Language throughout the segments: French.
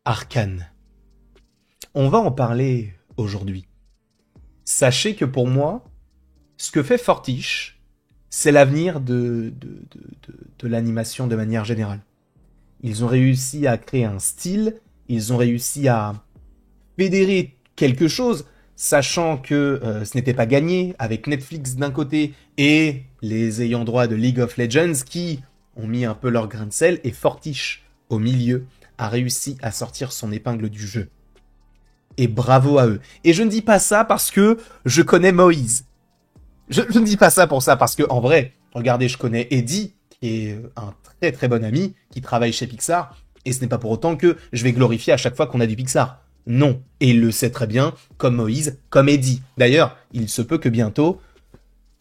Arcane. On va en parler aujourd'hui. Sachez que pour moi, ce que fait Fortiche, c'est l'avenir de l'animation de manière générale. Ils ont réussi à créer un style, ils ont réussi à fédérer quelque chose, sachant que ce n'était pas gagné avec Netflix d'un côté et les ayants droit de League of Legends qui ont mis un peu leur grain de sel, et Fortiche, au milieu, a réussi à sortir son épingle du jeu. Et bravo à eux. Et je ne dis pas ça parce que je connais Moïse. Je ne dis pas ça pour ça, parce que en vrai, regardez, je connais Eddie, qui est un très très bon ami, qui travaille chez Pixar, et ce n'est pas pour autant que je vais glorifier à chaque fois qu'on a du Pixar. Non. Et il le sait très bien, comme Moïse, comme Eddie. D'ailleurs, il se peut que bientôt,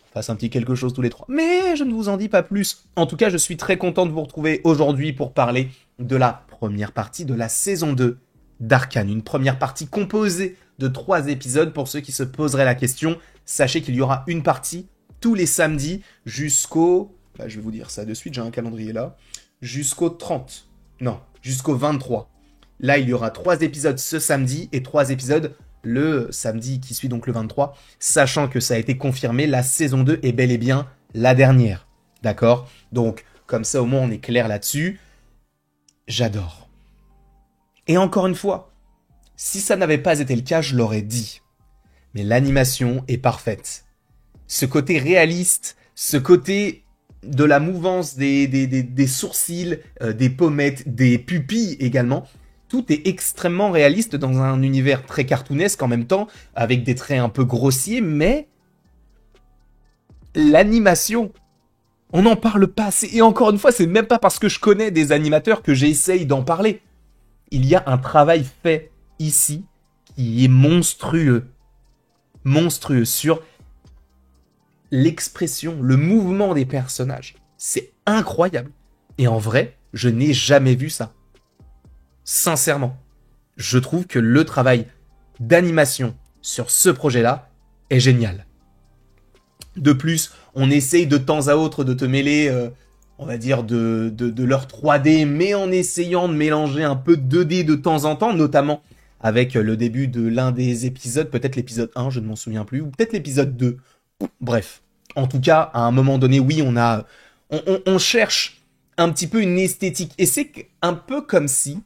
on fasse un petit quelque chose tous les trois. Mais je ne vous en dis pas plus. En tout cas, je suis très content de vous retrouver aujourd'hui pour parler de la première partie de la saison 2 d'Arcane. Une première partie composée de 3 épisodes. Pour ceux qui se poseraient la question, sachez qu'il y aura une partie tous les samedis jusqu'au... je vais vous dire ça de suite, j'ai un calendrier là. Jusqu'au 30. Non, jusqu'au 23. Là, il y aura 3 épisodes ce samedi et 3 épisodes le samedi qui suit, donc le 23. Sachant que ça a été confirmé, la saison 2 est bel et bien la dernière. D'accord ? Donc, comme ça, au moins, on est clair là-dessus. J'adore. Et encore une fois, si ça n'avait pas été le cas, je l'aurais dit. Mais l'animation est parfaite. Ce côté réaliste, ce côté de la mouvance des sourcils, des pommettes, des pupilles également, tout est extrêmement réaliste dans un univers très cartoonesque en même temps, avec des traits un peu grossiers, mais l'animation, on n'en parle pas assez. Et encore une fois, c'est même pas parce que je connais des animateurs que j'essaye d'en parler. Il y a un travail fait ici qui est monstrueux. Monstrueux sur l'expression, le mouvement des personnages. C'est incroyable. Et en vrai, je n'ai jamais vu ça. Sincèrement, je trouve que le travail d'animation sur ce projet-là est génial. De plus, on essaye de temps à autre de te mêler, on va dire, de leur 3D, mais en essayant de mélanger un peu de 2D de temps en temps, notamment avec le début de l'un des épisodes, peut-être l'épisode 1, je ne m'en souviens plus, ou peut-être l'épisode 2. Bref, en tout cas, à un moment donné, oui, on cherche un petit peu une esthétique. Et c'est un peu comme si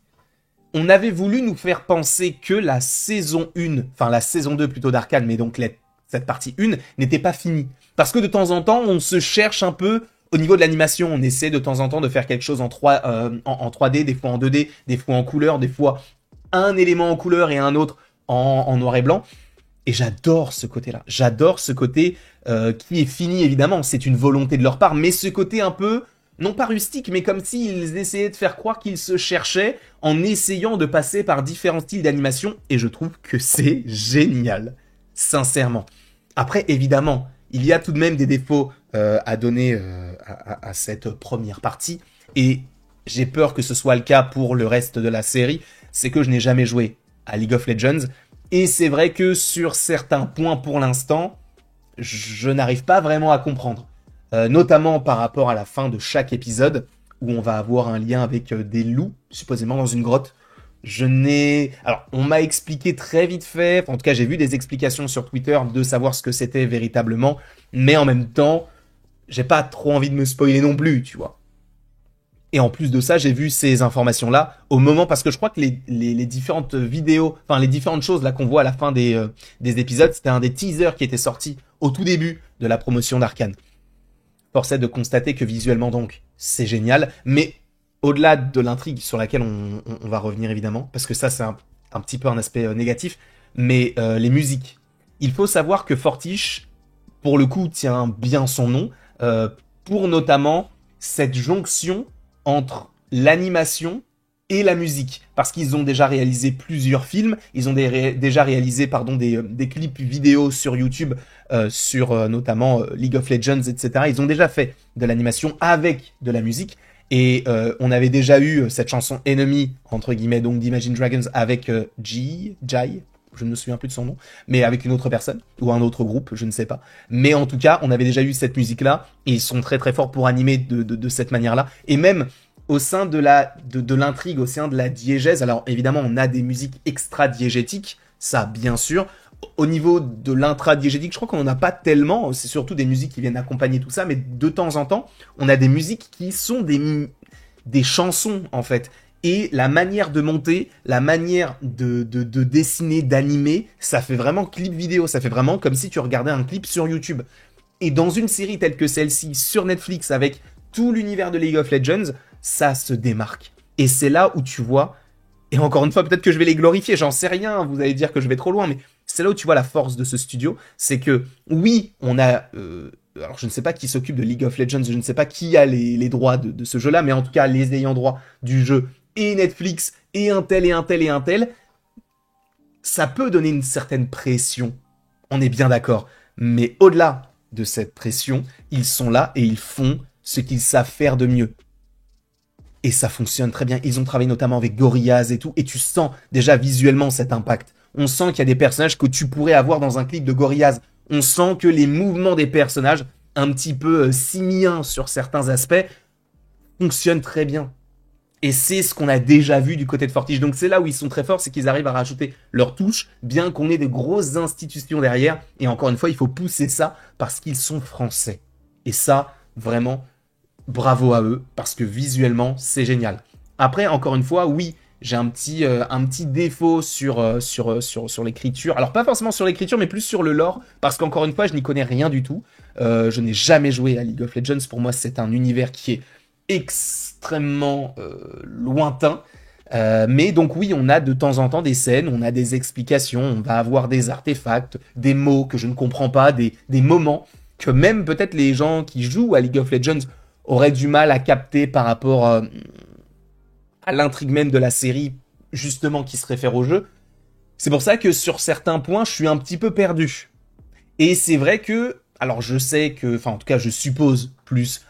on avait voulu nous faire penser que la saison 1, enfin la saison 2 plutôt d'Arcane, mais donc cette partie 1 n'était pas finie. Parce que de temps en temps, on se cherche un peu au niveau de l'animation. On essaie de temps en temps de faire quelque chose en 3D, des fois en 2D, des fois en couleur, des fois un élément en couleur et un autre en noir et blanc. Et j'adore ce côté-là. J'adore ce côté qui est fini, évidemment. C'est une volonté de leur part, mais ce côté un peu, non pas rustique, mais comme s'ils essayaient de faire croire qu'ils se cherchaient en essayant de passer par différents styles d'animation. Et je trouve que c'est génial. Sincèrement. Après, évidemment, il y a tout de même des défauts à donner à cette première partie. Et j'ai peur que ce soit le cas pour le reste de la série. C'est que je n'ai jamais joué à League of Legends. Et c'est vrai que sur certains points pour l'instant, je n'arrive pas vraiment à comprendre. Notamment par rapport à la fin de chaque épisode, où on va avoir un lien avec des loups, supposément dans une grotte. Alors, on m'a expliqué très vite fait, en tout cas j'ai vu des explications sur Twitter de savoir ce que c'était véritablement, mais en même temps, j'ai pas trop envie de me spoiler non plus, tu vois. Et en plus de ça, j'ai vu ces informations-là au moment, parce que je crois que les différentes vidéos, enfin les différentes choses là qu'on voit à la fin des épisodes, c'était un des teasers qui était sorti au tout début de la promotion d'Arcane. Force est de constater que visuellement donc, c'est génial, mais au-delà de l'intrigue sur laquelle on va revenir évidemment, parce que ça c'est un petit peu un aspect négatif, mais les musiques. Il faut savoir que Fortiche, pour le coup, tient bien son nom, pour notamment cette jonction entre l'animation et la musique, parce qu'ils ont déjà réalisé plusieurs films, ils ont déjà réalisé des clips vidéo sur YouTube, sur notamment League of Legends, etc. Ils ont déjà fait de l'animation avec de la musique, et on avait déjà eu cette chanson Enemy, entre guillemets, donc d'Imagine Dragons, avec Jai, je ne me souviens plus de son nom, mais avec une autre personne, ou un autre groupe, je ne sais pas. Mais en tout cas, on avait déjà eu cette musique-là, et ils sont très très forts pour animer de cette manière-là, et même au sein de l'intrigue, au sein de la diégèse, alors évidemment, on a des musiques extra-diégétiques, ça, bien sûr. Au niveau de l'intra-diégétique, je crois qu'on n'en a pas tellement, c'est surtout des musiques qui viennent accompagner tout ça, mais de temps en temps, on a des musiques qui sont des chansons, en fait. Et la manière de monter, la manière de dessiner, d'animer, ça fait vraiment clip vidéo, ça fait vraiment comme si tu regardais un clip sur YouTube. Et dans une série telle que celle-ci, sur Netflix, avec tout l'univers de League of Legends, ça se démarque. Et c'est là où tu vois, et encore une fois, peut-être que je vais les glorifier, j'en sais rien, vous allez dire que je vais trop loin, mais c'est là où tu vois la force de ce studio, c'est que, oui, on a... alors je ne sais pas qui s'occupe de League of Legends, je ne sais pas qui a les droits de ce jeu-là, mais en tout cas, les ayants droit du jeu, et Netflix, et un tel, et un tel, et un tel, ça peut donner une certaine pression, on est bien d'accord. Mais au-delà de cette pression, ils sont là et ils font ce qu'ils savent faire de mieux. Et ça fonctionne très bien. Ils ont travaillé notamment avec Gorillaz et tout, et tu sens déjà visuellement cet impact. On sent qu'il y a des personnages que tu pourrais avoir dans un clip de Gorillaz. On sent que les mouvements des personnages, un petit peu simiens sur certains aspects, fonctionnent très bien. Et c'est ce qu'on a déjà vu du côté de Fortige. Donc c'est là où ils sont très forts, c'est qu'ils arrivent à rajouter leur touche, bien qu'on ait des grosses institutions derrière. Et encore une fois, il faut pousser ça parce qu'ils sont français. Et ça, vraiment, bravo à eux, parce que visuellement, c'est génial. Après, encore une fois, oui, j'ai un petit défaut sur l'écriture. Alors pas forcément sur l'écriture, mais plus sur le lore, parce qu'encore une fois, je n'y connais rien du tout. Je n'ai jamais joué à League of Legends. Pour moi, c'est un univers qui est extrêmement lointain. Mais donc oui, on a de temps en temps des scènes, on a des explications, on va avoir des artefacts, des mots que je ne comprends pas, des moments que même peut-être les gens qui jouent à League of Legends auraient du mal à capter par rapport à l'intrigue même de la série, justement qui se réfère au jeu. C'est pour ça que sur certains points, je suis un petit peu perdu. Et c'est vrai que, alors je sais que, enfin en tout cas je suppose plus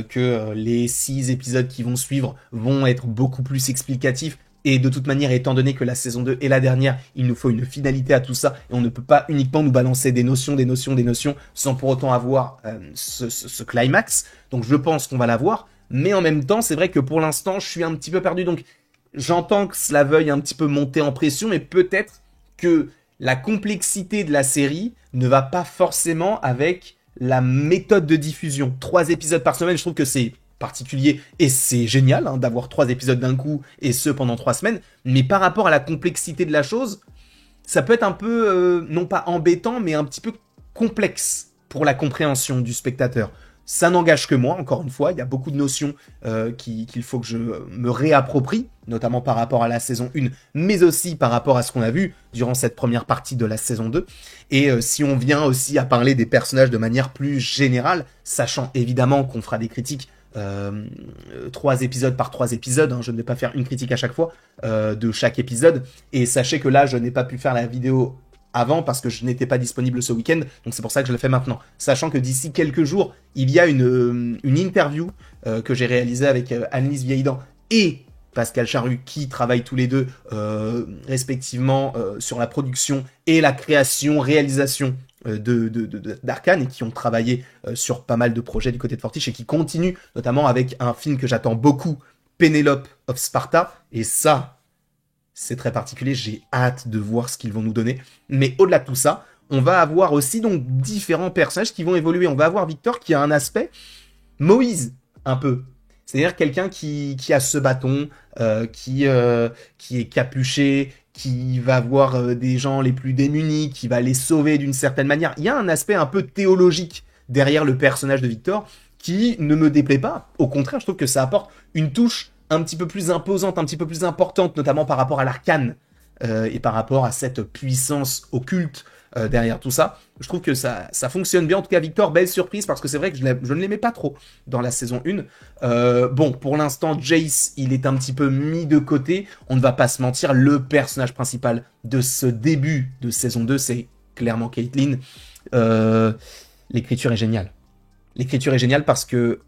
que les 6 épisodes qui vont suivre vont être beaucoup plus explicatifs. Et de toute manière, étant donné que la saison 2 est la dernière, il nous faut une finalité à tout ça. Et on ne peut pas uniquement nous balancer des notions, sans pour autant avoir ce climax. Donc je pense qu'on va l'avoir. Mais en même temps, c'est vrai que pour l'instant, je suis un petit peu perdu. Donc j'entends que cela veuille un petit peu monter en pression, mais peut-être que la complexité de la série ne va pas forcément avec la méthode de diffusion. 3 épisodes par semaine, je trouve que c'est particulier et c'est génial hein, d'avoir 3 épisodes d'un coup et ce pendant 3 semaines. Mais par rapport à la complexité de la chose, ça peut être un peu, non pas embêtant, mais un petit peu complexe pour la compréhension du spectateur. Ça n'engage que moi, encore une fois, il y a beaucoup de notions qu'il faut que je me réapproprie, notamment par rapport à la saison 1, mais aussi par rapport à ce qu'on a vu durant cette première partie de la saison 2. Et si on vient aussi à parler des personnages de manière plus générale, sachant évidemment qu'on fera des critiques 3 épisodes par 3 épisodes, hein, je ne vais pas faire une critique à chaque fois de chaque épisode, et sachez que là je n'ai pas pu faire la vidéo avant parce que je n'étais pas disponible ce week-end, donc c'est pour ça que je le fais maintenant. Sachant que d'ici quelques jours, il y a une interview que j'ai réalisée avec Annelise Vieillidan et Pascal Charru qui travaillent tous les deux respectivement sur la production et la création, réalisation d'Arcane et qui ont travaillé sur pas mal de projets du côté de Fortiche et qui continuent notamment avec un film que j'attends beaucoup, Penelope of Sparta, et ça c'est très particulier, j'ai hâte de voir ce qu'ils vont nous donner. Mais au-delà de tout ça, on va avoir aussi donc différents personnages qui vont évoluer. On va avoir Victor qui a un aspect Moïse, un peu. C'est-à-dire quelqu'un qui a ce bâton, qui est capuché, qui va voir des gens les plus démunis, qui va les sauver d'une certaine manière. Il y a un aspect un peu théologique derrière le personnage de Victor qui ne me déplaît pas. Au contraire, je trouve que ça apporte une touche un petit peu plus imposante, un petit peu plus importante, notamment par rapport à l'arcane et par rapport à cette puissance occulte derrière tout ça. Je trouve que ça fonctionne bien. En tout cas, Victor, belle surprise, parce que c'est vrai que je ne l'aimais pas trop dans la saison 1. Bon, pour l'instant, Jace, il est un petit peu mis de côté. On ne va pas se mentir, le personnage principal de ce début de saison 2, c'est clairement Caitlyn. L'écriture est géniale. L'écriture est géniale parce que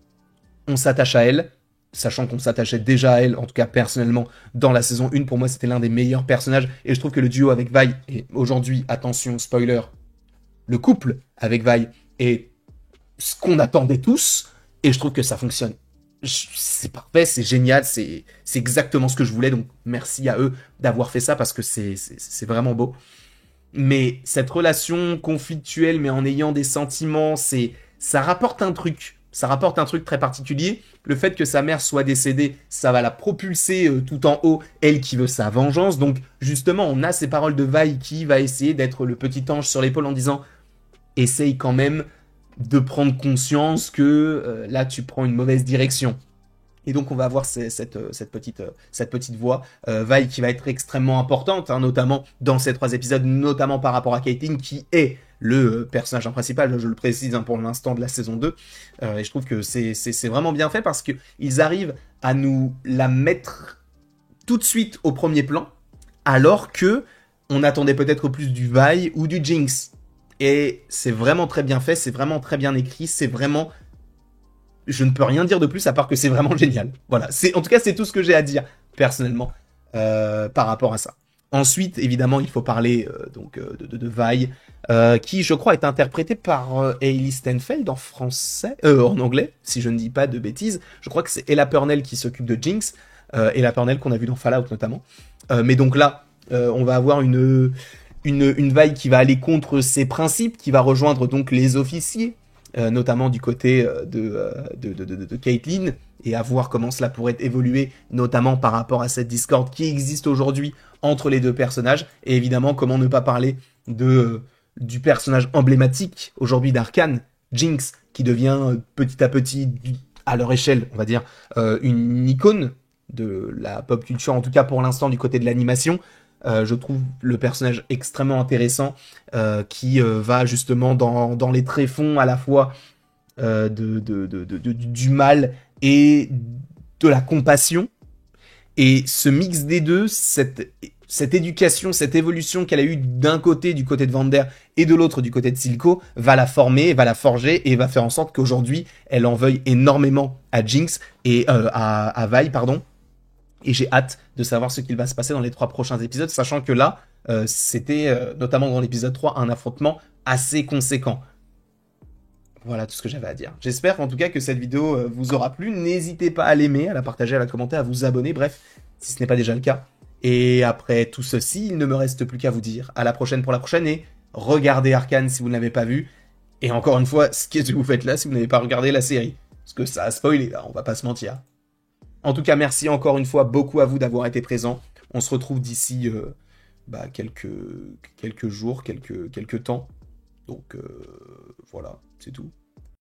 on s'attache à elle, sachant qu'on s'attachait déjà à elle, en tout cas personnellement, dans la saison 1, pour moi c'était l'un des meilleurs personnages, et je trouve que le duo avec Vi, et aujourd'hui, attention, spoiler, le couple avec Vi est ce qu'on attendait tous, et je trouve que ça fonctionne C'est parfait, c'est génial, c'est exactement ce que je voulais, donc merci à eux d'avoir fait ça parce que c'est vraiment beau. Mais cette relation conflictuelle, mais en ayant des sentiments, ça rapporte un truc. Ça rapporte un truc très particulier. Le fait que sa mère soit décédée, ça va la propulser tout en haut, elle qui veut sa vengeance. Donc justement, on a ces paroles de Vi qui va essayer d'être le petit ange sur l'épaule en disant essaye quand même de prendre conscience que là tu prends une mauvaise direction. Et donc on va avoir cette petite voix, Vi qui va être extrêmement importante, hein, notamment dans ces 3 épisodes, notamment par rapport à Caitlyn, qui est le personnage principal, je le précise hein, pour l'instant de la saison 2. Et je trouve que c'est vraiment bien fait parce qu'ils arrivent à nous la mettre tout de suite au premier plan, alors que on attendait peut-être plus du Vi ou du Jinx. Et c'est vraiment très bien fait, c'est vraiment très bien écrit, c'est vraiment... Je ne peux rien dire de plus à part que c'est vraiment génial. Voilà, en tout cas c'est tout ce que j'ai à dire personnellement par rapport à ça. Ensuite, évidemment, il faut parler de Vi, qui je crois est interprété par Hailey Steinfeld en français, en anglais, si je ne dis pas de bêtises. Je crois que c'est Ella Purnell qui s'occupe de Jinx, Ella Purnell qu'on a vu dans Fallout notamment. Mais donc là, on va avoir une Vi qui va aller contre ses principes, qui va rejoindre donc les officiers, notamment du côté de Caitlyn, et à voir comment cela pourrait évoluer, notamment par rapport à cette discorde qui existe aujourd'hui entre les deux personnages, et évidemment comment ne pas parler du personnage emblématique aujourd'hui d'Arcane, Jinx, qui devient petit à petit, à leur échelle, on va dire, une icône de la pop culture, en tout cas pour l'instant du côté de l'animation. Je trouve le personnage extrêmement intéressant qui va justement dans les tréfonds à la fois du mal et de la compassion. Et ce mix des deux, cette éducation, cette évolution qu'elle a eue d'un côté, du côté de Vander, et de l'autre, du côté de Silco, va la former, va la forger, et va faire en sorte qu'aujourd'hui, elle en veuille énormément à Jinx, et à Vi, pardon. Et j'ai hâte de savoir ce qu'il va se passer dans les 3 prochains épisodes, sachant que là, c'était, notamment dans l'épisode 3, un affrontement assez conséquent. Voilà tout ce que j'avais à dire. J'espère en tout cas que cette vidéo vous aura plu. N'hésitez pas à l'aimer, à la partager, à la commenter, à vous abonner, bref, si ce n'est pas déjà le cas. Et après tout ceci, il ne me reste plus qu'à vous dire à la prochaine pour la prochaine, et regardez Arcane si vous ne l'avez pas vu. Et encore une fois, qu'est-ce que vous faites là si vous n'avez pas regardé la série? Parce que ça a spoilé là, on va pas se mentir. En tout cas, merci encore une fois beaucoup à vous d'avoir été présents. On se retrouve d'ici quelques jours, quelques temps. Donc voilà, c'est tout.